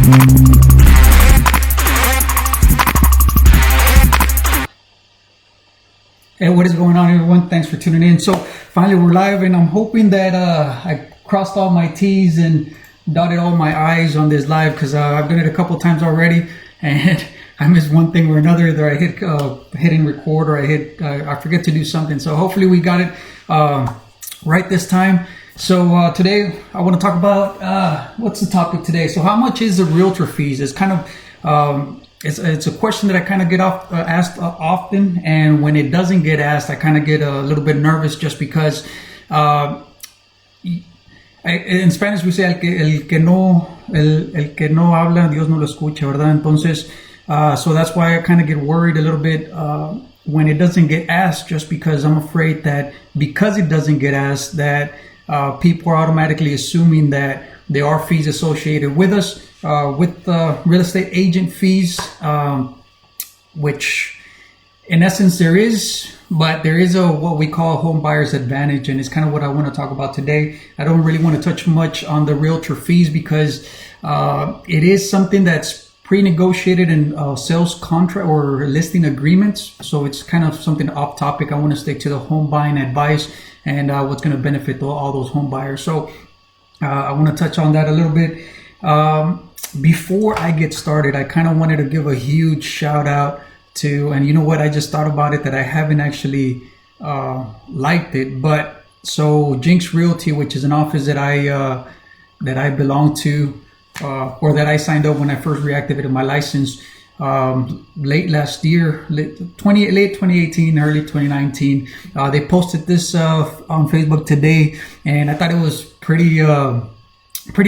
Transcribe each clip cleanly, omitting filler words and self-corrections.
Hey, what is going on, everyone? Thanks for tuning in. So finally we're live, and I'm hoping that I crossed all my T's and dotted all my I's on this live, because I've done it a couple times already and I missed one thing or another. Either I hit hitting record, or I forget to do something. So hopefully we got it right this time. So today I want to talk about what's the topic today. So how much is the realtor fees? It's kind of it's a question that I kind of get asked often, and when it doesn't get asked, I kind of get a little bit nervous, just because in Spanish we say el que no habla, Dios no lo escucha, ¿verdad? Entonces, so that's why I kind of get worried a little bit when it doesn't get asked, just because I'm afraid that because it doesn't get asked, that people are automatically assuming that there are fees associated with us, with real estate agent fees, which in essence there is, but there is what we call home buyer's advantage, and it's kind of what I want to talk about today. I don't really want to touch much on the realtor fees, because it is something that's pre-negotiated in sales contract or listing agreements, so it's kind of something off topic. I want to stick to the home buying advice and what's going to benefit all those home buyers. So I want to touch on that a little bit. Before I get started, I kind of wanted to give a huge shout out to, and you know what, I just thought about it, that I haven't actually liked it, but so Jinx Realty, which is an office that I belong to, or that I signed up when I first reactivated my license late last year, late 2018, early 2019. They posted this on Facebook today, and I thought it was pretty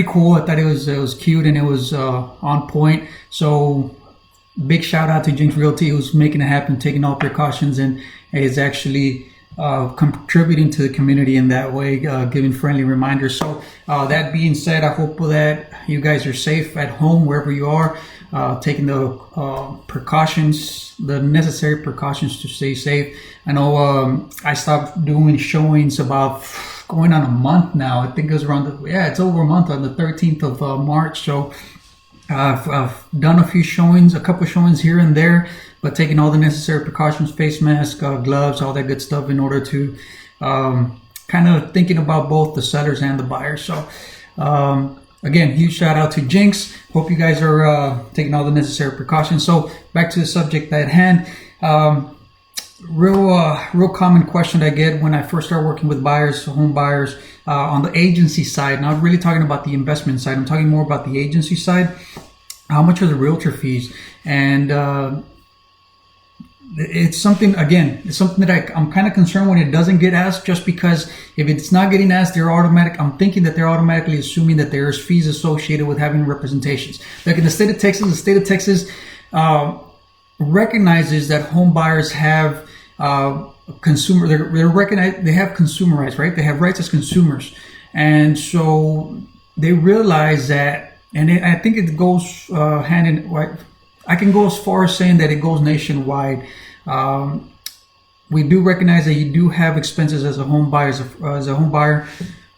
cool. I thought it was cute, and it was on point. So big shout out to Jinx Realty, who's making it happen, taking all precautions, and is actually contributing to the community in that way, giving friendly reminders. So that being said, I hope that you guys are safe at home, wherever you are, taking the precautions, the necessary precautions to stay safe. I know I stopped doing showings about going on a month now. I think it was around it's over a month, on the 13th of March. So I've done a few showings, a couple showings here and there, but taking all the necessary precautions, face mask, gloves, all that good stuff, in order to kind of thinking about both the sellers and the buyers. So again, huge shout out to Jinx. Hope you guys are taking all the necessary precautions. So back to the subject at hand. Real common question I get when I first start working with buyers, home buyers, on the agency side. Not really talking about the investment side. I'm talking more about the agency side. How much are the realtor fees? And it's something that I'm kind of concerned when it doesn't get asked, just because if it's not getting asked, I'm thinking that they're automatically assuming that there's fees associated with having representations. Like in the state of Texas recognizes that home buyers have they have consumer rights, right? They have rights as consumers, and so they realize that, and I think it goes hand in hand. I can go as far as saying that it goes nationwide. We do recognize that you do have expenses as a home buyer.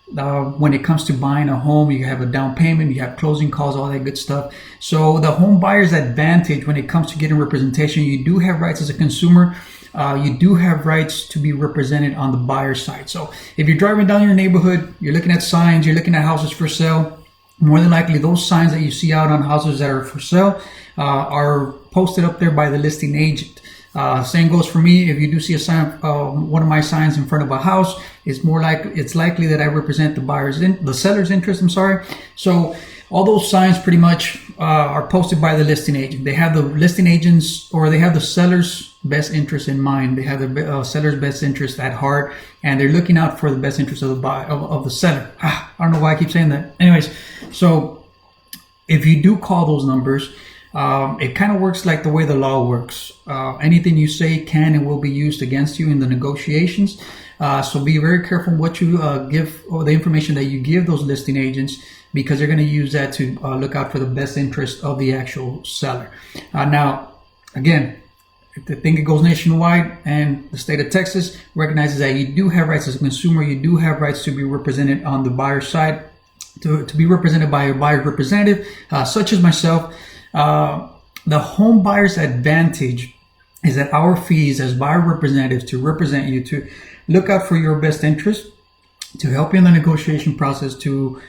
When it comes to buying a home, you have a down payment, you have closing costs, all that good stuff. So the home buyer's advantage when it comes to getting representation, you do have rights as a consumer. You do have rights to be represented on the buyer side. So if you're driving down your neighborhood, you're looking at signs, you're looking at houses for sale, more than likely those signs that you see out on houses that are for sale are posted up there by the listing agent. Same goes for me. If you do see a sign, one of my signs in front of a house, it's likely that I represent the seller's interest. I'm sorry. So all those signs pretty much are posted by the listing agent. They have the listing agents, or they have the seller's best interest in mind. They have the seller's best interest at heart, and they're looking out for the best interest of the seller. I don't know why I keep saying that. Anyways, so if you do call those numbers, it kind of works like the way the law works. Anything you say can and will be used against you in the negotiations. So be very careful what you give, or the information that you give those listing agents, because they're going to use that to look out for the best interest of the actual seller. Now, again, I think it goes nationwide, and the state of Texas recognizes that you do have rights as a consumer. You do have rights to be represented on the buyer side. to be represented by a buyer representative, such as myself. The home buyer's advantage is that our fees as buyer representatives to represent you, to look out for your best interest, to help you in the negotiation process, to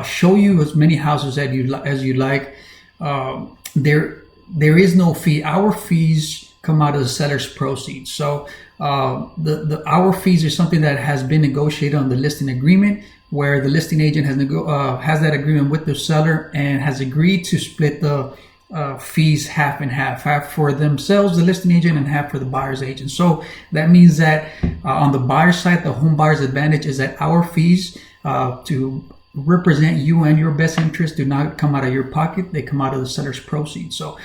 show you as many houses as you like. There is no fee. Our fees come out of the seller's proceeds. So our fees are something that has been negotiated on the listing agreement, where the listing agent has that agreement with the seller and has agreed to split the fees half and half for themselves, the listing agent, and half for the buyer's agent. So that means that on the buyer side, the home buyer's advantage is that our fees to represent you and your best interest do not come out of your pocket. They come out of the seller's proceeds. So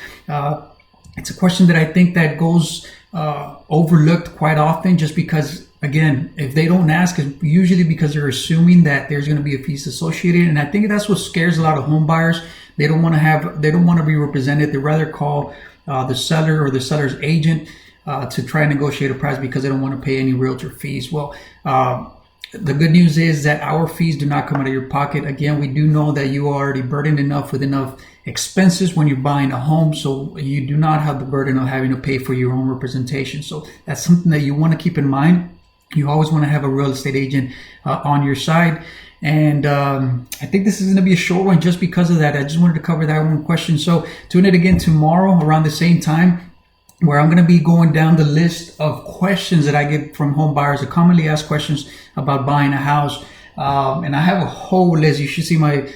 it's a question that I think that goes overlooked quite often, just because, again, if they don't ask, it's usually because they're assuming that there's going to be a fees associated. And I think that's what scares a lot of home buyers. They don't want to be represented. They rather call the seller or the seller's agent to try and negotiate a price because they don't want to pay any realtor fees. Well, the good news is that our fees do not come out of your pocket. Again, we do know that you are already burdened enough with enough expenses when you're buying a home, so you do not have the burden of having to pay for your own representation. So that's something that you want to keep in mind. You always want to have a real estate agent on your side. And I think this is going to be a short one just because of that. I just wanted to cover that one question. So tune in again tomorrow around the same time, where I'm going to be going down the list of questions that I get from home buyers, the commonly asked questions about buying a house. And I have a whole list. You should see my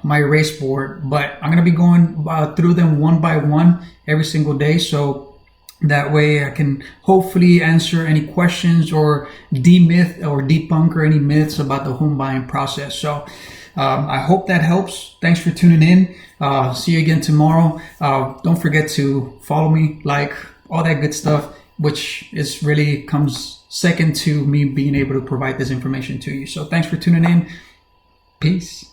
erase board, but I'm going to be going through them one by one every single day. So that way I can hopefully answer any questions or demyth or debunk or any myths about the home buying process. So I hope that helps. Thanks for tuning in. See you again tomorrow. Don't forget to follow me, like, all that good stuff, which is really comes second to me being able to provide this information to you. So thanks for tuning in. Peace.